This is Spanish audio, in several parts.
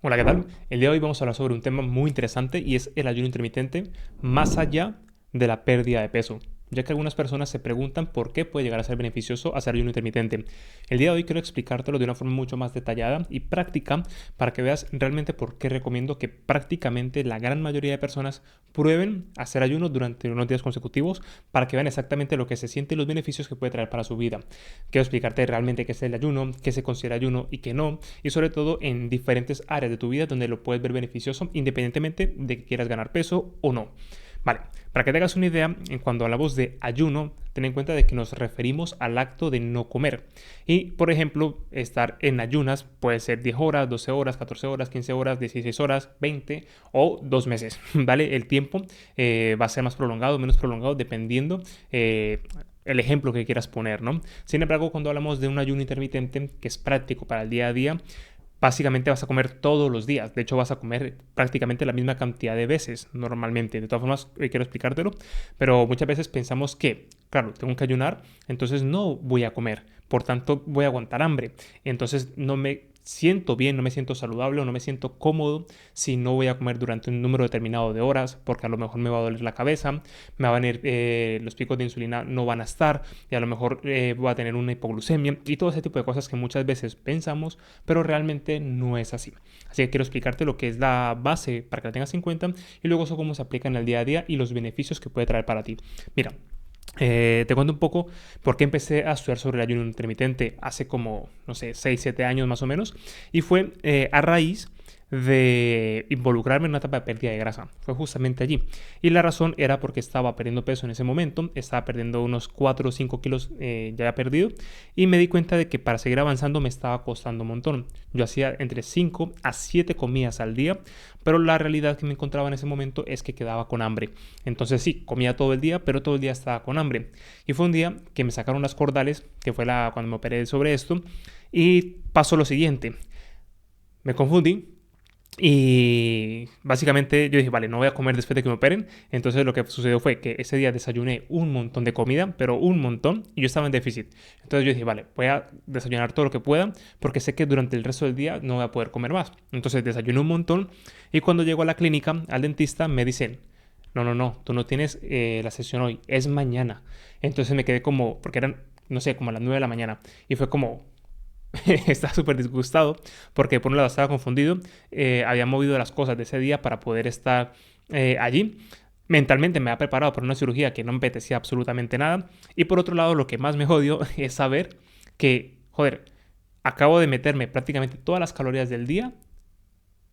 Hola, ¿qué tal? El día de hoy vamos a hablar sobre un tema muy interesante y es el ayuno intermitente más allá de la pérdida de peso, ya que algunas personas se preguntan por qué puede llegar a ser beneficioso hacer ayuno intermitente. El día de hoy quiero explicártelo de una forma mucho más detallada y práctica para que veas realmente por qué recomiendo que prácticamente la gran mayoría de personas prueben hacer ayuno durante unos días consecutivos para que vean exactamente lo que se siente y los beneficios que puede traer para su vida. Quiero explicarte realmente qué es el ayuno, qué se considera ayuno y qué no, y sobre todo en diferentes áreas de tu vida donde lo puedes ver beneficioso independientemente de que quieras ganar peso o no. Vale, para que te hagas una idea, en cuando hablamos de ayuno, ten en cuenta de que nos referimos al acto de no comer. Y, por ejemplo, estar en ayunas puede ser 10 horas, 12 horas, 14 horas, 15 horas, 16 horas, 20 o 2 meses, ¿vale? El tiempo va a ser más prolongado o menos prolongado dependiendo el ejemplo que quieras poner, ¿no? Sin embargo, cuando hablamos de un ayuno intermitente que es práctico para el día a día, básicamente vas a comer todos los días. De hecho, vas a comer prácticamente la misma cantidad de veces normalmente. De todas formas, quiero explicártelo, pero muchas veces pensamos que, claro, tengo que ayunar, entonces no voy a comer. Por tanto, voy a aguantar hambre. Entonces, no me siento bien, no me siento saludable o no me siento cómodo si no voy a comer durante un número determinado de horas, porque a lo mejor me va a doler la cabeza, me van a venir los picos de insulina no van a estar y a lo mejor voy a tener una hipoglucemia y todo ese tipo de cosas que muchas veces pensamos pero realmente no es así. Así que quiero explicarte lo que es la base para que la tengas en cuenta y luego eso cómo se aplica en el día a día y los beneficios que puede traer para ti. Mira, te cuento un poco por qué empecé a estudiar sobre el ayuno intermitente hace como, no sé, 6 7 años más o menos. Y fue a raíz de involucrarme en una etapa de pérdida de grasa. Fue justamente allí. Y la razón era porque estaba perdiendo peso en ese momento. Estaba perdiendo unos 4 o 5 kilos ya perdido. Y me di cuenta de que para seguir avanzando me estaba costando un montón. Yo hacía entre 5 a 7 comidas al día. Pero la realidad que me encontraba en ese momento es que quedaba con hambre. Entonces sí, comía todo el día, pero todo el día estaba con hambre. Y fue un día que me sacaron las cordales, que fue cuando me operé sobre esto, y pasó lo siguiente. Me confundí y básicamente yo dije, vale, no voy a comer después de que me operen. Entonces lo que sucedió fue que ese día desayuné un montón de comida, pero un montón, y yo estaba en déficit. Entonces yo dije, vale, voy a desayunar todo lo que pueda, porque sé que durante el resto del día no voy a poder comer más. Entonces desayuné un montón, y cuando llego a la clínica, al dentista, me dicen, no, no, no, tú no tienes la sesión hoy, es mañana. Entonces me quedé como, porque eran, no sé, como a las 9 de la mañana, y fue como, estaba súper disgustado porque por un lado estaba confundido, había movido las cosas de ese día para poder estar allí. Mentalmente me había preparado para una cirugía que no me apetecía absolutamente nada. Y por otro lado, lo que más me jodió es saber que, joder, acabo de meterme prácticamente todas las calorías del día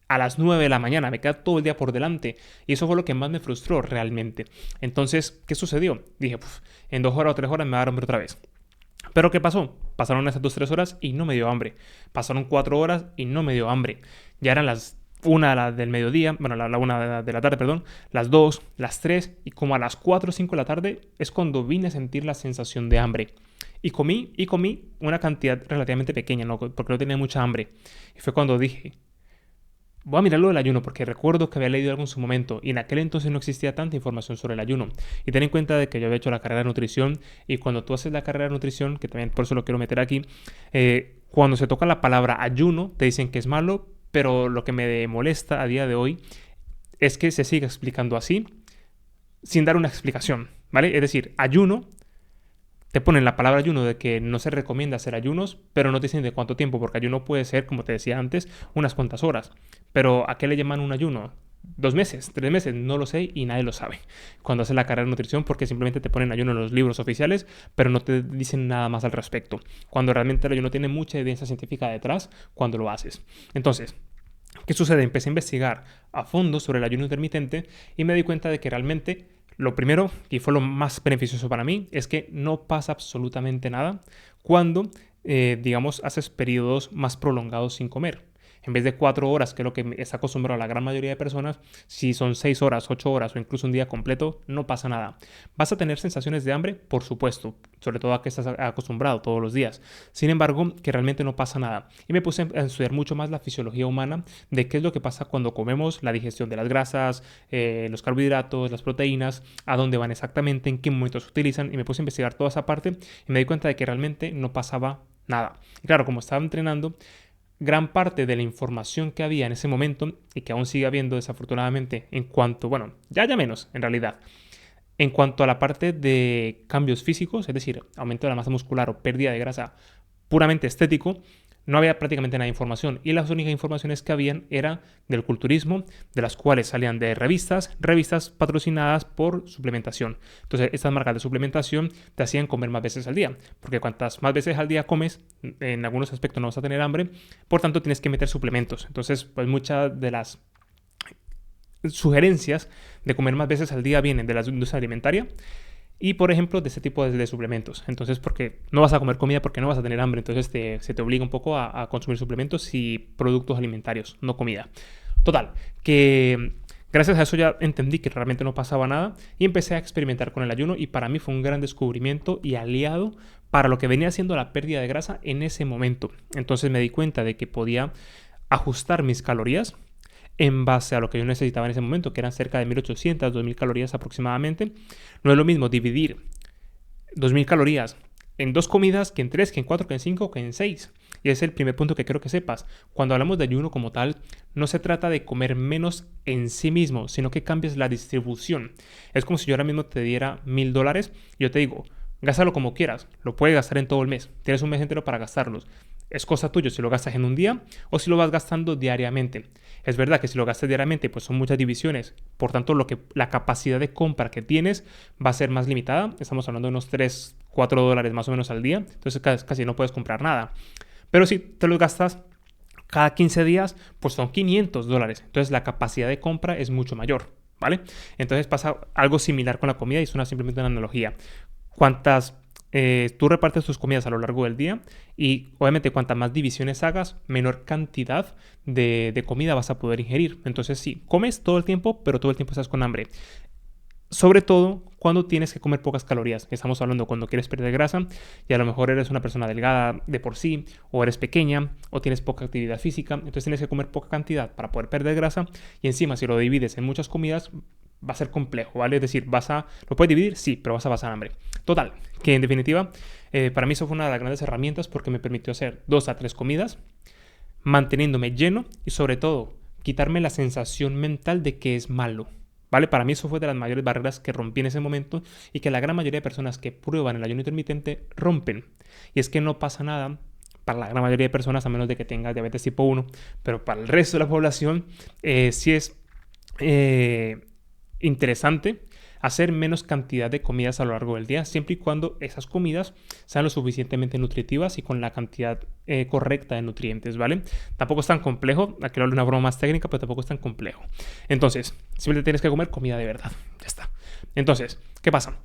a las 9 de la mañana, me queda todo el día por delante. Y eso fue lo que más me frustró realmente. Entonces, ¿qué sucedió? Dije, en 2 horas o 3 horas me va a dar hambre otra vez. Pero ¿qué pasó? Pasaron esas 2 3 horas y no me dio hambre. Pasaron 4 horas y no me dio hambre. Ya eran las 1 del mediodía, bueno, la 1 de la tarde, perdón, las 2, las 3 y como a las 4 o 5 de la tarde es cuando vine a sentir la sensación de hambre. Y comí una cantidad relativamente pequeña, ¿no? Porque no tenía mucha hambre. Y fue cuando dije, voy a mirar lo del ayuno porque recuerdo que había leído algo en su momento y en aquel entonces no existía tanta información sobre el ayuno. Y ten en cuenta de que yo había hecho la carrera de nutrición y cuando tú haces la carrera de nutrición, que también por eso lo quiero meter aquí, cuando se toca la palabra ayuno te dicen que es malo, pero lo que me molesta a día de hoy es que se siga explicando así sin dar una explicación, ¿vale? Es decir, ayuno te ponen la palabra ayuno de que no se recomienda hacer ayunos, pero no te dicen de cuánto tiempo, porque ayuno puede ser, como te decía antes, unas cuantas horas. Pero ¿a qué le llaman un ayuno? 2 meses, 3 meses, no lo sé y nadie lo sabe cuando haces la carrera de nutrición porque simplemente te ponen ayuno en los libros oficiales, pero no te dicen nada más al respecto. Cuando realmente el ayuno tiene mucha evidencia científica detrás cuando lo haces. Entonces, ¿qué sucede? Empecé a investigar a fondo sobre el ayuno intermitente y me di cuenta de que realmente lo primero, y fue lo más beneficioso para mí, es que no pasa absolutamente nada cuando, digamos, haces periodos más prolongados sin comer. En vez de 4 horas, que es lo que está acostumbrado la gran mayoría de personas, si son 6 horas, 8 horas o incluso un día completo, no pasa nada. ¿Vas a tener sensaciones de hambre? Por supuesto, sobre todo a que estás acostumbrado todos los días. Sin embargo, que realmente no pasa nada. Y me puse a estudiar mucho más la fisiología humana de qué es lo que pasa cuando comemos, la digestión de las grasas, los carbohidratos, las proteínas, a dónde van exactamente, en qué momentos se utilizan. Y me puse a investigar toda esa parte y me di cuenta de que realmente no pasaba nada. Y claro, como estaba entrenando, gran parte de la información que había en ese momento y que aún sigue habiendo desafortunadamente en cuanto, bueno, ya menos en realidad, en cuanto a la parte de cambios físicos, es decir, aumento de la masa muscular o pérdida de grasa puramente estético, no había prácticamente nada de información y las únicas informaciones que habían era del culturismo, de las cuales salían de revistas patrocinadas por suplementación. Entonces, estas marcas de suplementación te hacían comer más veces al día, porque cuantas más veces al día comes, en algunos aspectos no vas a tener hambre, por tanto tienes que meter suplementos. Entonces, pues muchas de las sugerencias de comer más veces al día vienen de la industria alimentaria y, por ejemplo, de este tipo de suplementos. Entonces, porque no vas a comer comida porque no vas a tener hambre, entonces se te obliga un poco a consumir suplementos y productos alimentarios, no comida. Total, que gracias a eso ya entendí que realmente no pasaba nada y empecé a experimentar con el ayuno y para mí fue un gran descubrimiento y aliado para lo que venía siendo la pérdida de grasa en ese momento. Entonces me di cuenta de que podía ajustar mis calorías en base a lo que yo necesitaba en ese momento, que eran cerca de 1800, 2000 calorías aproximadamente. No es lo mismo dividir 2000 calorías en 2 comidas que en 3, que en 4, que en 5, que en 6. Y ese es el primer punto que quiero que sepas. Cuando hablamos de ayuno como tal, no se trata de comer menos en sí mismo, sino que cambies la distribución. Es como si yo ahora mismo te diera $1000 y yo te digo, gástalo como quieras, lo puedes gastar en todo el mes. Tienes un mes entero para gastarlos. Es cosa tuya si lo gastas en un día o si lo vas gastando diariamente. Es verdad que si lo gastas diariamente, pues son muchas divisiones. Por tanto, la capacidad de compra que tienes va a ser más limitada. Estamos hablando de unos 3, $4 más o menos al día. Entonces casi no puedes comprar nada. Pero si te los gastas cada 15 días, pues son $500. Entonces la capacidad de compra es mucho mayor, ¿vale? Entonces pasa algo similar con la comida y es simplemente una analogía. Tú repartes tus comidas a lo largo del día y obviamente cuantas más divisiones hagas, menor cantidad de comida vas a poder ingerir. Entonces sí, comes todo el tiempo, pero todo el tiempo estás con hambre. Sobre todo cuando tienes que comer pocas calorías. Estamos hablando cuando quieres perder grasa y a lo mejor eres una persona delgada de por sí, o eres pequeña, o tienes poca actividad física. Entonces tienes que comer poca cantidad para poder perder grasa y encima si lo divides en muchas comidas va a ser complejo, ¿vale? Es decir, ¿lo puedes dividir? Sí, pero vas a pasar hambre. Total, que en definitiva, para mí eso fue una de las grandes herramientas porque me permitió hacer 2 a 3 comidas, manteniéndome lleno y sobre todo quitarme la sensación mental de que es malo. ¿Vale? Para mí eso fue de las mayores barreras que rompí en ese momento y que la gran mayoría de personas que prueban el ayuno intermitente rompen. Y es que no pasa nada para la gran mayoría de personas a menos de que tengas diabetes tipo 1, pero para el resto de la población sí es interesante hacer menos cantidad de comidas a lo largo del día, siempre y cuando esas comidas sean lo suficientemente nutritivas y con la cantidad correcta de nutrientes, ¿vale? Tampoco es tan complejo, aquí lo hablo de una forma más técnica, pero tampoco es tan complejo. Entonces, simplemente tienes que comer comida de verdad, ya está. Entonces, ¿qué pasa?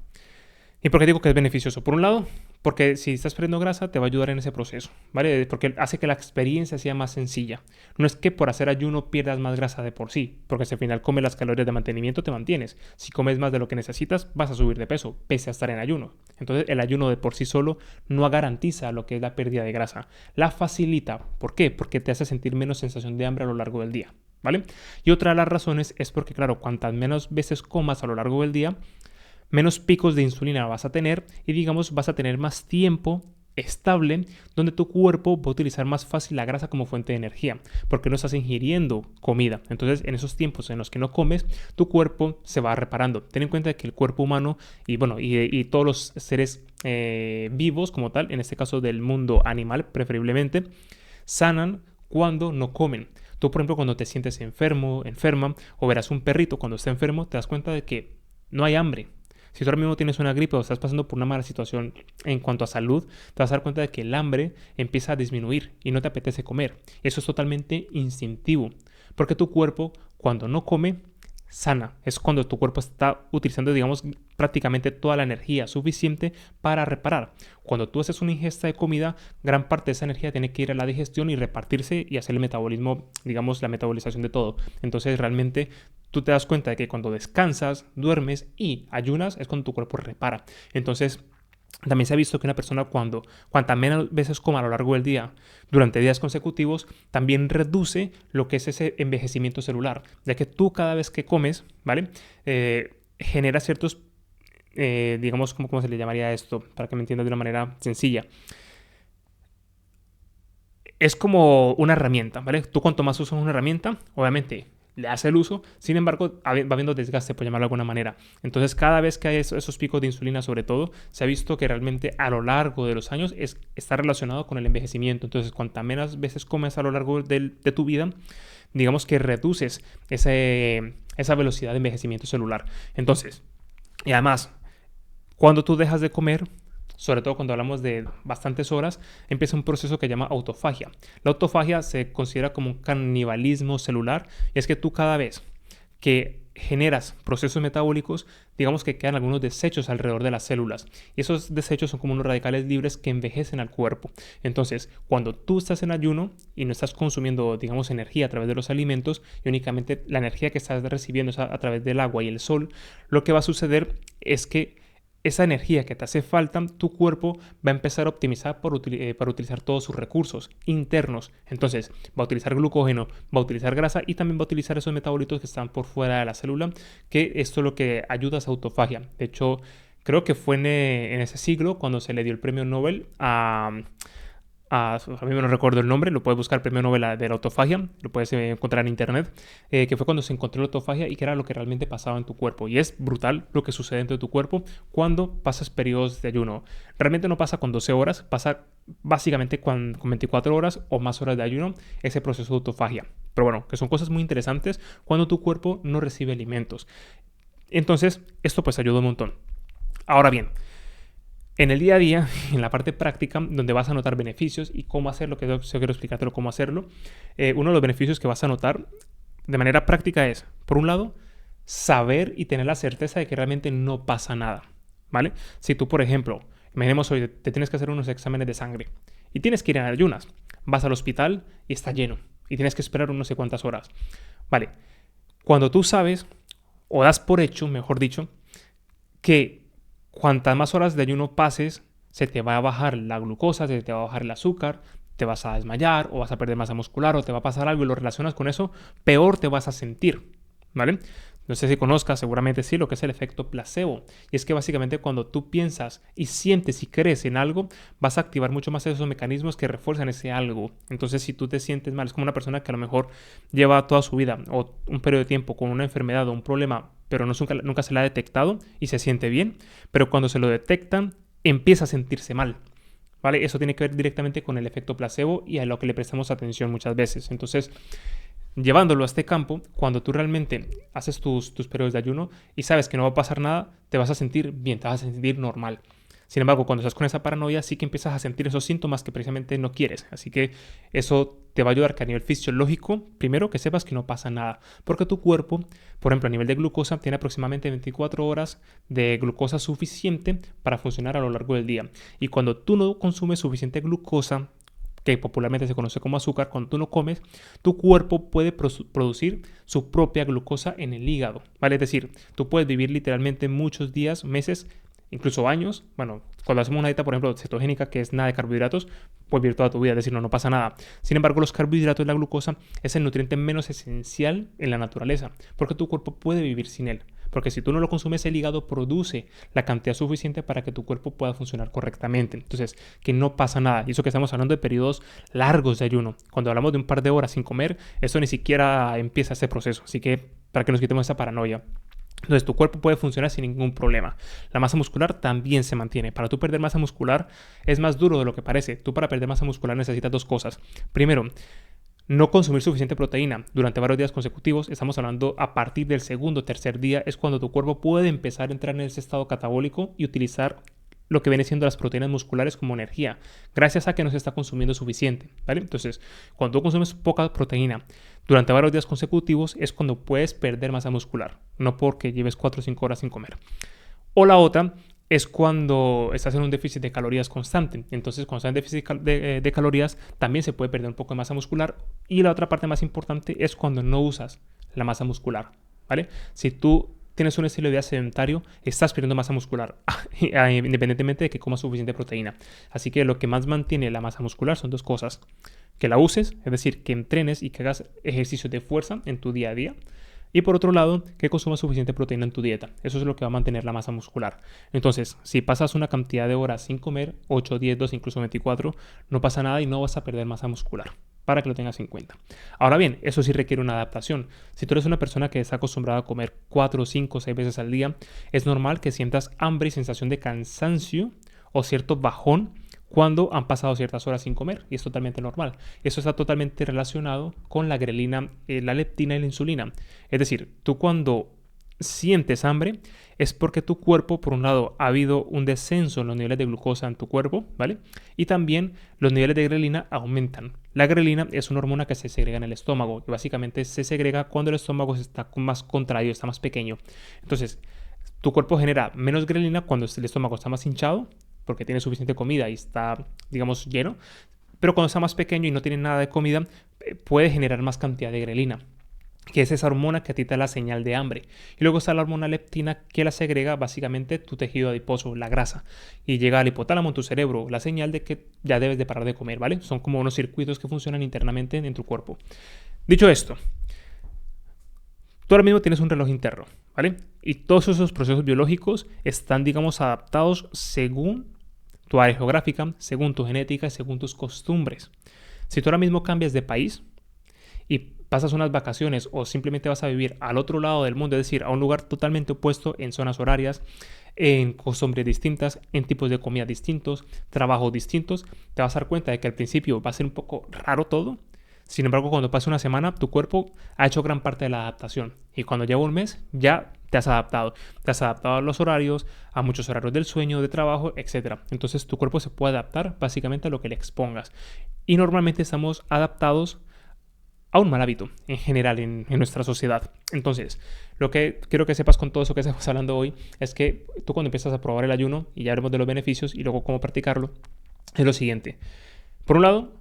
¿Y por qué digo que es beneficioso? Por un lado, porque si estás perdiendo grasa te va a ayudar en ese proceso, ¿vale? Porque hace que la experiencia sea más sencilla. No es que por hacer ayuno pierdas más grasa de por sí, porque si al final comes las calorías de mantenimiento te mantienes. Si comes más de lo que necesitas vas a subir de peso, pese a estar en ayuno. Entonces el ayuno de por sí solo no garantiza lo que es la pérdida de grasa. La facilita. ¿Por qué? Porque te hace sentir menos sensación de hambre a lo largo del día, ¿vale? Y otra de las razones es porque, claro, cuantas menos veces comas a lo largo del día, menos picos de insulina vas a tener y digamos vas a tener más tiempo estable donde tu cuerpo va a utilizar más fácil la grasa como fuente de energía porque no estás ingiriendo comida. Entonces en esos tiempos en los que no comes tu cuerpo se va reparando. Ten en cuenta que el cuerpo humano y todos los seres vivos como tal, en este caso del mundo animal preferiblemente, sanan cuando no comen. Tú por ejemplo cuando te sientes enferma o verás un perrito cuando está enfermo te das cuenta de que no hay hambre. Si tú ahora mismo tienes una gripe o estás pasando por una mala situación en cuanto a salud, te vas a dar cuenta de que el hambre empieza a disminuir y no te apetece comer. Eso es totalmente instintivo, porque tu cuerpo cuando no come, sana. Es cuando tu cuerpo está utilizando, digamos, prácticamente toda la energía suficiente para reparar. Cuando tú haces una ingesta de comida, gran parte de esa energía tiene que ir a la digestión y repartirse y hacer el metabolismo, digamos, la metabolización de todo. Entonces, realmente tú te das cuenta de que cuando descansas, duermes y ayunas es cuando tu cuerpo repara. Entonces, también se ha visto que una persona cuantas menos veces coma a lo largo del día, durante días consecutivos, también reduce lo que es ese envejecimiento celular, ya que tú cada vez que comes, ¿vale? Genera ciertos, digamos, ¿cómo se le llamaría esto? Para que me entiendas de una manera sencilla. es como una herramienta, ¿vale? Tú cuanto más usas una herramienta, obviamente le das el uso, sin embargo va habiendo desgaste, por llamarlo de alguna manera. Entonces cada vez que hay esos picos de insulina, sobre todo, se ha visto que realmente a lo largo de los años está relacionado con el envejecimiento. Entonces cuantas menos veces comes a lo largo de tu vida, digamos que reduces esa velocidad de envejecimiento celular. Entonces, y además, cuando tú dejas de comer, sobre todo cuando hablamos de bastantes horas, empieza un proceso que se llama autofagia. La autofagia se considera como un canibalismo celular, y es que tú cada vez que generas procesos metabólicos, digamos que quedan algunos desechos alrededor de las células, y esos desechos son como unos radicales libres que envejecen al cuerpo. Entonces, cuando tú estás en ayuno y no estás consumiendo, digamos, energía a través de los alimentos, y únicamente la energía que estás recibiendo es a través del agua y el sol, lo que va a suceder es que esa energía que te hace falta, tu cuerpo va a empezar a optimizar para utilizar todos sus recursos internos. Entonces, va a utilizar glucógeno, va a utilizar grasa y también va a utilizar esos metabolitos que están por fuera de la célula, que esto es lo que ayuda a esa autofagia. De hecho, creo que fue en ese siglo cuando se le dio el premio Nobel a mí no recuerdo el nombre, lo puedes buscar, premio Nobel de la autofagia, lo puedes encontrar en internet, que fue cuando se encontró la autofagia y que era lo que realmente pasaba en tu cuerpo. Y es brutal lo que sucede dentro de tu cuerpo cuando pasas periodos de ayuno. Realmente no pasa con 12 horas, pasa básicamente con 24 horas o más horas de ayuno, ese proceso de autofagia. Pero bueno, que son cosas muy interesantes cuando tu cuerpo no recibe alimentos. Entonces, esto pues ayuda un montón. Ahora bien, en el día a día, en la parte práctica, donde vas a notar beneficios y cómo hacerlo, que yo quiero explicártelo cómo hacerlo, uno de los beneficios que vas a notar de manera práctica es, por un lado, saber y tener la certeza de que realmente no pasa nada, ¿vale? Si tú, por ejemplo, imaginemos hoy, te tienes que hacer unos exámenes de sangre y tienes que ir en ayunas, vas al hospital y está lleno y tienes que esperar no sé cuántas horas, ¿vale? Cuando tú sabes, o das por hecho, mejor dicho, que cuantas más horas de ayuno pases, se te va a bajar la glucosa, se te va a bajar el azúcar, te vas a desmayar o vas a perder masa muscular o te va a pasar algo y lo relacionas con eso, peor te vas a sentir, ¿vale? No sé si conozcas, seguramente sí, lo que es el efecto placebo. Y es que básicamente cuando tú piensas y sientes y crees en algo, vas a activar mucho más esos mecanismos que refuerzan ese algo. Entonces, si tú te sientes mal, es como una persona que a lo mejor lleva toda su vida o un periodo de tiempo con una enfermedad o un problema, pero nunca se la ha detectado y se siente bien, pero cuando se lo detectan, empieza a sentirse mal. ¿Vale? Eso tiene que ver directamente con el efecto placebo y a lo que le prestamos atención muchas veces. Entonces, llevándolo a este campo, cuando tú realmente haces tus periodos de ayuno y sabes que no va a pasar nada, te vas a sentir bien, te vas a sentir normal. Sin embargo, cuando estás con esa paranoia, sí que empiezas a sentir esos síntomas que precisamente no quieres. Así que eso te va a ayudar que a nivel fisiológico, primero que sepas que no pasa nada. Porque tu cuerpo, por ejemplo, a nivel de glucosa, tiene aproximadamente 24 horas de glucosa suficiente para funcionar a lo largo del día. Y cuando tú no consumes suficiente glucosa, que popularmente se conoce como azúcar, cuando tú no comes, tu cuerpo puede producir su propia glucosa en el hígado, ¿vale? Es decir, tú puedes vivir literalmente muchos días, meses, incluso años. Bueno, cuando hacemos una dieta, por ejemplo, cetogénica, que es nada de carbohidratos, puedes vivir toda tu vida, es decir, no pasa nada. Sin embargo, los carbohidratos y la glucosa es el nutriente menos esencial en la naturaleza, porque tu cuerpo puede vivir sin él. Porque si tú no lo consumes, el hígado produce la cantidad suficiente para que tu cuerpo pueda funcionar correctamente. Entonces, que no pasa nada. Y eso que estamos hablando de periodos largos de ayuno. Cuando hablamos de un par de horas sin comer, eso ni siquiera empieza ese proceso. Así que, para que nos quitemos esa paranoia. Entonces, tu cuerpo puede funcionar sin ningún problema. La masa muscular también se mantiene. Para tú perder masa muscular es más duro de lo que parece. Tú para perder masa muscular necesitas dos cosas. Primero, no consumir suficiente proteína durante varios días consecutivos. Estamos hablando a partir del segundo o tercer día es cuando tu cuerpo puede empezar a entrar en ese estado catabólico y utilizar lo que viene siendo las proteínas musculares como energía, gracias a que no se está consumiendo suficiente, ¿vale? Entonces, cuando tú consumes poca proteína durante varios días consecutivos es cuando puedes perder masa muscular, no porque lleves 4 o 5 horas sin comer. O la otra es cuando estás en un déficit de calorías constante. Entonces, cuando estás en déficit de calorías, también se puede perder un poco de masa muscular. Y la otra parte más importante es cuando no usas la masa muscular, ¿vale? Si tú tienes un estilo de vida sedentario, estás perdiendo masa muscular, independientemente de que comas suficiente proteína. Así que lo que más mantiene la masa muscular son dos cosas. Que la uses, es decir, que entrenes y que hagas ejercicios de fuerza en tu día a día. Y por otro lado, que consumas suficiente proteína en tu dieta. Eso es lo que va a mantener la masa muscular. Entonces, si pasas una cantidad de horas sin comer, 8, 10, 12, incluso 24, no pasa nada y no vas a perder masa muscular, para que lo tengas en cuenta. Ahora bien, eso sí requiere una adaptación. Si tú eres una persona que está acostumbrada a comer 4, 5, 6 veces al día, es normal que sientas hambre y sensación de cansancio o cierto bajón cuando han pasado ciertas horas sin comer, y es totalmente normal. Eso está totalmente relacionado con la grelina, la leptina y la insulina. Es decir, tú cuando sientes hambre es porque tu cuerpo, por un lado, ha habido un descenso en los niveles de glucosa en tu cuerpo, ¿vale? Y también los niveles de grelina aumentan. La grelina es una hormona que se segrega en el estómago y básicamente se segrega cuando el estómago está más contraído, está más pequeño. Entonces, tu cuerpo genera menos grelina cuando el estómago está más hinchado, porque tiene suficiente comida y está, digamos, lleno. Pero cuando está más pequeño y no tiene nada de comida, puede generar más cantidad de grelina, que es esa hormona que a ti te da la señal de hambre. Y luego está la hormona leptina, que la segrega básicamente tu tejido adiposo, la grasa. Y llega al hipotálamo en tu cerebro, la señal de que ya debes de parar de comer, ¿vale? Son como unos circuitos que funcionan internamente en tu cuerpo. Dicho esto, tú ahora mismo tienes un reloj interno, ¿vale? Y todos esos procesos biológicos están, digamos, adaptados según tu área geográfica, según tu genética y según tus costumbres. Si tú ahora mismo cambias de país y pasas unas vacaciones o simplemente vas a vivir al otro lado del mundo, es decir, a un lugar totalmente opuesto en zonas horarias, en costumbres distintas, en tipos de comida distintos, trabajos distintos, te vas a dar cuenta de que al principio va a ser un poco raro todo. Sin embargo, cuando pase una semana, tu cuerpo ha hecho gran parte de la adaptación. Y cuando lleva un mes, ya te has adaptado. Te has adaptado a los horarios, a muchos horarios del sueño, de trabajo, etc. Entonces, tu cuerpo se puede adaptar básicamente a lo que le expongas. Y normalmente estamos adaptados a un mal hábito en general en nuestra sociedad. Entonces, lo que quiero que sepas con todo eso que estamos hablando hoy es que tú cuando empiezas a probar el ayuno, y ya haremos de los beneficios y luego cómo practicarlo, es lo siguiente. Por un lado,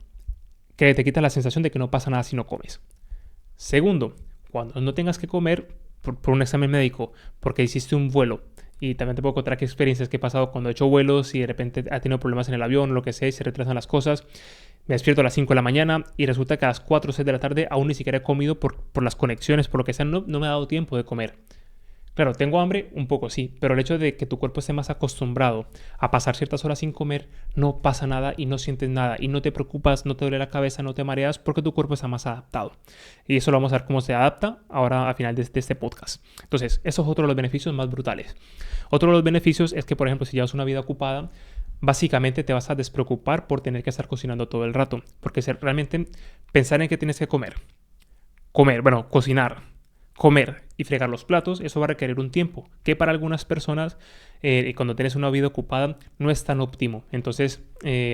que te quita la sensación de que no pasa nada si no comes. Segundo, cuando no tengas que comer por un examen médico, porque hiciste un vuelo, y también te puedo contar qué experiencias que he pasado cuando he hecho vuelos y de repente ha tenido problemas en el avión o lo que sea y se retrasan las cosas. Me despierto a las 5 de la mañana y resulta que a las 4 o 6 de la tarde aún ni siquiera he comido por las conexiones, por lo que sea, no me ha dado tiempo de comer. Claro, tengo hambre, un poco sí, pero el hecho de que tu cuerpo esté más acostumbrado a pasar ciertas horas sin comer, no pasa nada y no sientes nada y no te preocupas, no te duele la cabeza, no te mareas porque tu cuerpo está más adaptado. Y eso lo vamos a ver cómo se adapta ahora al final de este podcast. Entonces, eso es otro de los beneficios más brutales. Otro de los beneficios es que, por ejemplo, si llevas una vida ocupada, básicamente te vas a despreocupar por tener que estar cocinando todo el rato, porque realmente pensar en que tienes que cocinar, comer y fregar los platos, eso va a requerir un tiempo que para algunas personas cuando tienes una vida ocupada no es tan óptimo. Entonces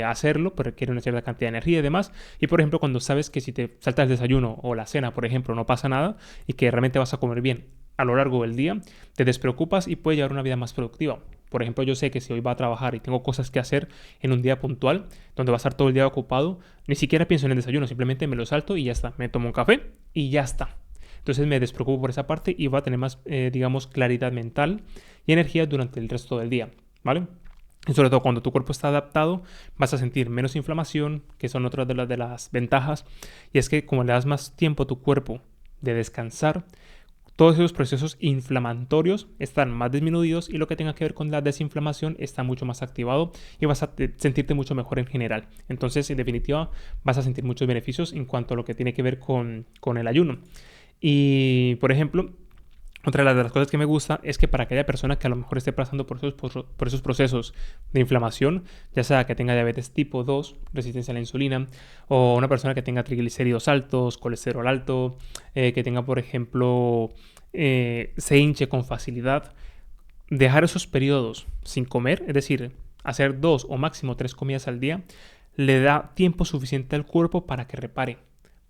hacerlo pues requiere una cierta cantidad de energía y demás. Y por ejemplo cuando sabes que si te saltas el desayuno o la cena, por ejemplo, no pasa nada y que realmente vas a comer bien a lo largo del día, te despreocupas y puedes llevar una vida más productiva. Por ejemplo, yo sé que si hoy voy a trabajar y tengo cosas que hacer en un día puntual, donde va a estar todo el día ocupado, ni siquiera pienso en el desayuno, simplemente me lo salto y ya está. Me tomo un café y ya está. Entonces me despreocupo por esa parte y va a tener más, digamos, claridad mental y energía durante el resto del día, ¿vale? Y sobre todo cuando tu cuerpo está adaptado, vas a sentir menos inflamación, que son otras de las ventajas. Y es que como le das más tiempo a tu cuerpo de descansar, todos esos procesos inflamatorios están más disminuidos y lo que tenga que ver con la desinflamación está mucho más activado y vas a sentirte mucho mejor en general. Entonces, en definitiva, vas a sentir muchos beneficios en cuanto a lo que tiene que ver con el ayuno. Y, por ejemplo, otra de las cosas que me gusta es que para aquella persona que a lo mejor esté pasando por esos procesos de inflamación, ya sea que tenga diabetes tipo 2, resistencia a la insulina, o una persona que tenga triglicéridos altos, colesterol alto, que tenga, por ejemplo, se hinche con facilidad, dejar esos periodos sin comer, es decir, hacer 2 o máximo 3 comidas al día, le da tiempo suficiente al cuerpo para que repare,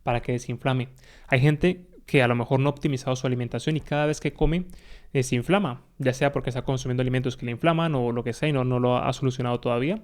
para que desinflame. Hay gente que a lo mejor no ha optimizado su alimentación y cada vez que come se inflama, ya sea porque está consumiendo alimentos que le inflaman o lo que sea y no lo ha solucionado todavía.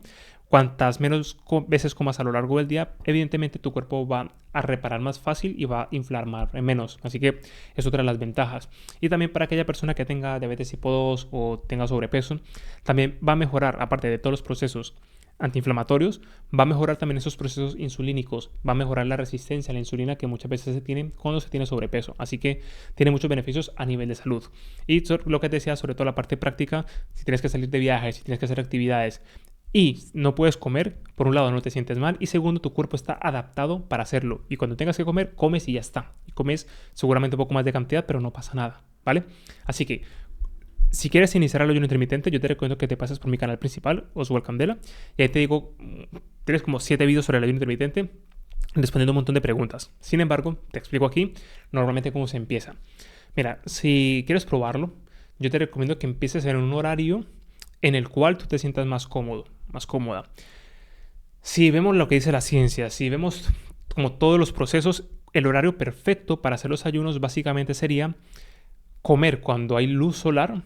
Cuantas menos veces comas a lo largo del día, evidentemente tu cuerpo va a reparar más fácil y va a inflar menos. Así que es otra de las ventajas. Y también para aquella persona que tenga diabetes tipo 2 o tenga sobrepeso, también va a mejorar, aparte de todos los procesos antiinflamatorios, va a mejorar también esos procesos insulínicos, va a mejorar la resistencia a la insulina que muchas veces se tiene cuando se tiene sobrepeso. Así que tiene muchos beneficios a nivel de salud. Y lo que te decía, sobre todo la parte práctica, si tienes que salir de viajes, si tienes que hacer actividades y no puedes comer, por un lado no te sientes mal y segundo tu cuerpo está adaptado para hacerlo. Y cuando tengas que comer, comes y ya está. Y comes seguramente un poco más de cantidad, pero no pasa nada, ¿vale? Así que si quieres iniciar el ayuno intermitente, yo te recomiendo que te pases por mi canal principal, Oswald Candela, y ahí te digo, tienes como 7 vídeos sobre el ayuno intermitente, respondiendo un montón de preguntas. Sin embargo, te explico aquí normalmente cómo se empieza. Mira, si quieres probarlo, yo te recomiendo que empieces en un horario en el cual tú te sientas más cómodo, más cómoda. Si vemos lo que dice la ciencia, si vemos como todos los procesos, el horario perfecto para hacer los ayunos básicamente sería comer cuando hay luz solar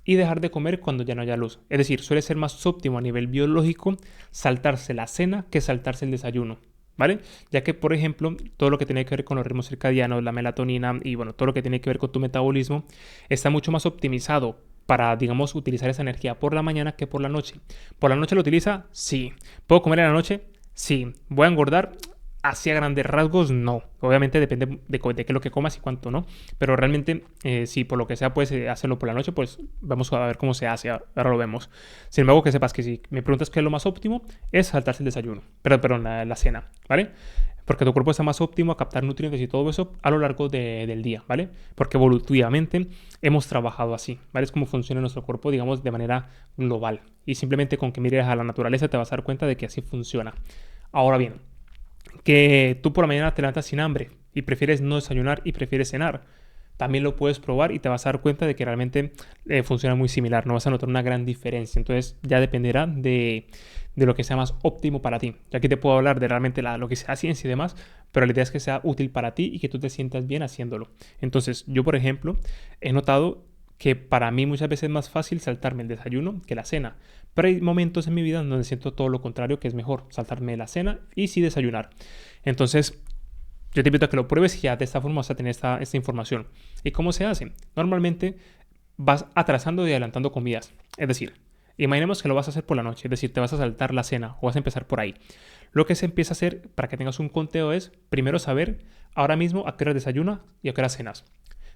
y dejar de comer cuando ya no haya luz. Es decir, suele ser más óptimo a nivel biológico saltarse la cena que saltarse el desayuno, ¿vale? Ya que, por ejemplo, todo lo que tiene que ver con los ritmos circadianos, la melatonina y, bueno, todo lo que tiene que ver con tu metabolismo está mucho más optimizado para, digamos, utilizar esa energía por la mañana que por la noche. ¿Por la noche lo utiliza? Sí. ¿Puedo comer en la noche? Sí. ¿Voy a engordar? Hacia grandes rasgos, no. Obviamente depende de qué es lo que comas y cuánto, ¿no? Pero realmente, si por lo que sea puedes hacerlo por la noche, pues vamos a ver cómo se hace. Ahora lo vemos. Sin embargo, que sepas que si me preguntas qué es lo más óptimo, es saltarse el desayuno. Perdón, la cena, ¿vale? Porque tu cuerpo está más óptimo a captar nutrientes y todo eso a lo largo del día, ¿vale? Porque evolutivamente hemos trabajado así, ¿vale? Es como funciona nuestro cuerpo, digamos, de manera global. Y simplemente con que mires a la naturaleza te vas a dar cuenta de que así funciona. Ahora bien, que tú por la mañana te levantas sin hambre y prefieres no desayunar y prefieres cenar. También lo puedes probar y te vas a dar cuenta de que realmente funciona muy similar. No vas a notar una gran diferencia. Entonces ya dependerá de lo que sea más óptimo para ti. Yo aquí te puedo hablar de realmente lo que sea ciencia y demás, pero la idea es que sea útil para ti y que tú te sientas bien haciéndolo. Entonces yo, por ejemplo, he notado que para mí muchas veces es más fácil saltarme el desayuno que la cena. Pero hay momentos en mi vida donde siento todo lo contrario, que es mejor saltarme la cena y sí desayunar. Entonces, yo te invito a que lo pruebes y ya de esta forma vas a tener esta información. ¿Y cómo se hace? Normalmente vas atrasando y adelantando comidas. Es decir, imaginemos que lo vas a hacer por la noche, es decir, te vas a saltar la cena o vas a empezar por ahí. Lo que se empieza a hacer para que tengas un conteo es primero saber ahora mismo a qué hora desayunas y a qué hora cenas.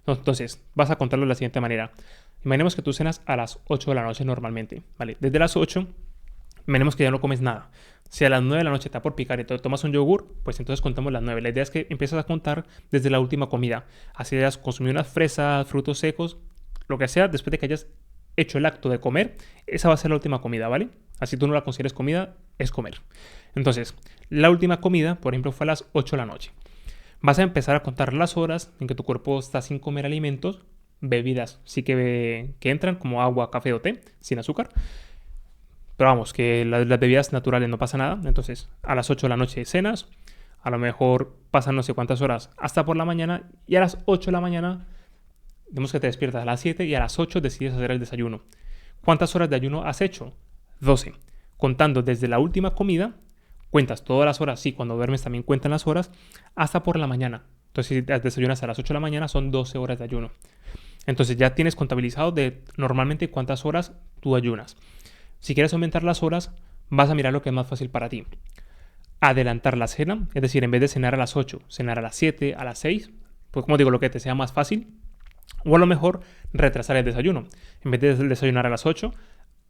Entonces, vas a contarlo de la siguiente manera. Imaginemos que tú cenas a las 8 de la noche normalmente, ¿vale? Desde las 8, imaginemos que ya no comes nada. Si a las 9 de la noche te da por picar y te tomas un yogur, pues entonces contamos las 9. La idea es que empiezas a contar desde la última comida. Así hayas consumido unas fresas, frutos secos, lo que sea, después de que hayas hecho el acto de comer, esa va a ser la última comida, ¿vale? Así tú no la consideres comida, es comer. Entonces, la última comida, por ejemplo, fue a las 8 de la noche. Vas a empezar a contar las horas en que tu cuerpo está sin comer alimentos, bebidas sí que entran, como agua, café o té, sin azúcar. Pero vamos, que las bebidas naturales no pasa nada. Entonces, a las 8 de la noche cenas, a lo mejor pasan no sé cuántas horas hasta por la mañana, y a las 8 de la mañana, digamos que te despiertas a las 7 y a las 8 decides hacer el desayuno. ¿Cuántas horas de ayuno has hecho? 12. Contando desde la última comida, cuentas todas las horas, sí, cuando duermes también cuentan las horas, hasta por la mañana. Entonces, si desayunas a las 8 de la mañana, son 12 horas de ayuno. Entonces, ya tienes contabilizado de normalmente cuántas horas tú ayunas. Si quieres aumentar las horas, vas a mirar lo que es más fácil para ti. Adelantar la cena, es decir, en vez de cenar a las 8, cenar a las 7, a las 6, pues como digo, lo que te sea más fácil. O a lo mejor retrasar el desayuno. En vez de desayunar a las 8,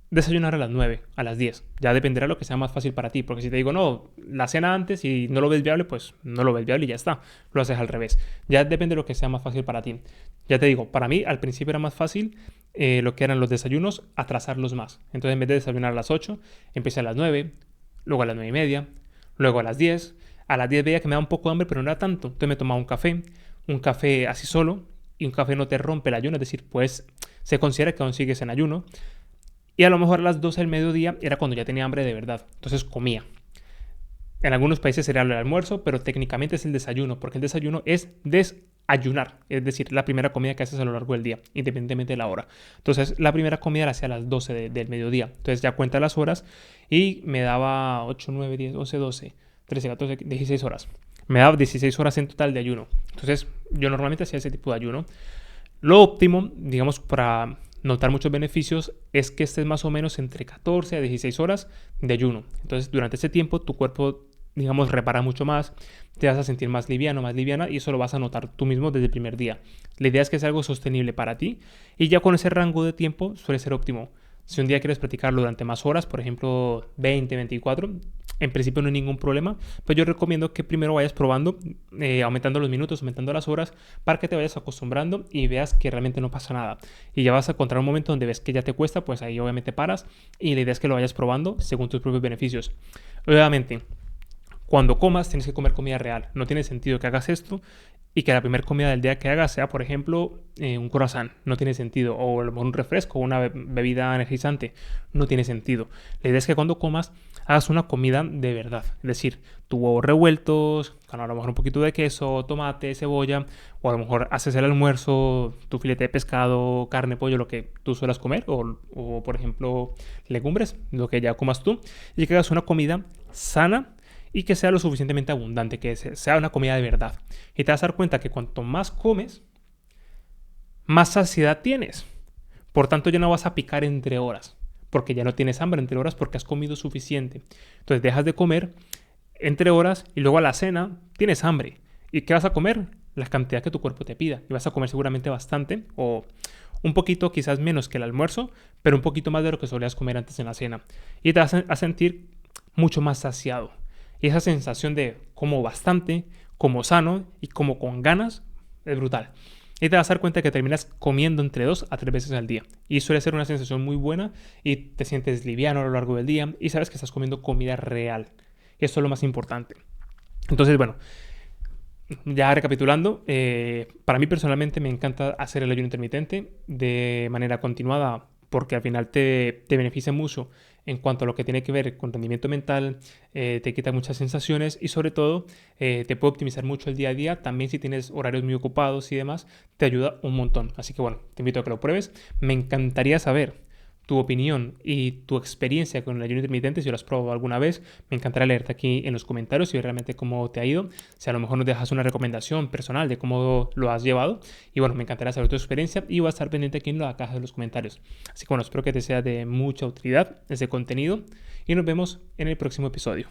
desayunar a las 9, a las 10. Ya dependerá de lo que sea más fácil para ti. Porque si te digo, no, la cena antes y no lo ves viable, pues no lo ves viable y ya está. Lo haces al revés. Ya depende de lo que sea más fácil para ti. Ya te digo, para mí al principio era más fácil lo que eran los desayunos, atrasarlos más. Entonces en vez de desayunar a las 8, empecé a las 9, luego a las 9 y media, luego a las 10. A las 10 veía que me daba un poco de hambre, pero no era tanto. Entonces me tomaba un café así solo, y un café no te rompe el ayuno, es decir, pues se considera que aún sigues en ayuno. Y a lo mejor a las 12 del mediodía era cuando ya tenía hambre de verdad. Entonces comía. En algunos países sería el almuerzo, pero técnicamente es el desayuno, porque el desayuno es desayunar, es decir, la primera comida que haces a lo largo del día, independientemente de la hora. Entonces, la primera comida la hacía a las 12 del mediodía. Entonces, ya cuenta las horas y me daba 8, 9, 10, 11, 12, 13, 14, 16 horas. Me daba 16 horas en total de ayuno. Entonces, yo normalmente hacía ese tipo de ayuno. Lo óptimo, digamos, para notar muchos beneficios es que estés más o menos entre 14 a 16 horas de ayuno. Entonces, durante ese tiempo, tu cuerpo, digamos, repara mucho más, te vas a sentir más liviano, más liviana, y eso lo vas a notar tú mismo desde el primer día. La idea es que sea algo sostenible para ti, y ya con ese rango de tiempo suele ser óptimo. Si un día quieres practicarlo durante más horas, por ejemplo 20, 24, en principio no hay ningún problema, pero yo recomiendo que primero vayas probando, aumentando los minutos, aumentando las horas, para que te vayas acostumbrando y veas que realmente no pasa nada. Y ya vas a encontrar un momento donde ves que ya te cuesta, pues ahí obviamente paras, y la idea es que lo vayas probando según tus propios beneficios. Obviamente, cuando comas tienes que comer comida real. No tiene sentido que hagas esto y que la primera comida del día que hagas sea, por ejemplo, un croissant. No tiene sentido. O a lo mejor un refresco o una bebida energizante. No tiene sentido. La idea es que cuando comas hagas una comida de verdad. Es decir, tu huevos revueltos, con a lo mejor un poquito de queso, tomate, cebolla. O a lo mejor haces el almuerzo, tu filete de pescado, carne, pollo, lo que tú suelas comer. O por ejemplo, legumbres, lo que ya comas tú. Y que hagas una comida sana y que sea lo suficientemente abundante, que sea una comida de verdad. Y te vas a dar cuenta que cuanto más comes, más saciedad tienes. Por tanto, ya no vas a picar entre horas, porque ya no tienes hambre entre horas porque has comido suficiente. Entonces dejas de comer entre horas y luego a la cena tienes hambre. ¿Y qué vas a comer? La cantidad que tu cuerpo te pida. Y vas a comer seguramente bastante, o un poquito quizás menos que el almuerzo, pero un poquito más de lo que solías comer antes en la cena. Y te vas a sentir mucho más saciado. Y esa sensación de como bastante, como sano y como con ganas es brutal. Y te vas a dar cuenta que terminas comiendo entre 2 a 3 veces al día. Y suele ser una sensación muy buena y te sientes liviano a lo largo del día y sabes que estás comiendo comida real. Y eso es lo más importante. Entonces, bueno, ya recapitulando, para mí personalmente me encanta hacer el ayuno intermitente de manera continuada porque al final te beneficia mucho en cuanto a lo que tiene que ver con rendimiento mental, te quita muchas sensaciones y sobre todo te puede optimizar mucho el día a día. También si tienes horarios muy ocupados y demás, te ayuda un montón. Así que bueno, te invito a que lo pruebes. Me encantaría saber tu opinión y tu experiencia con el ayuno intermitente, si lo has probado alguna vez. Me encantaría leerte aquí en los comentarios y ver realmente cómo te ha ido. Si a lo mejor nos dejas una recomendación personal de cómo lo has llevado. Y bueno, me encantaría saber tu experiencia y voy a estar pendiente aquí en la caja de los comentarios. Así que bueno, espero que te sea de mucha utilidad ese contenido y nos vemos en el próximo episodio.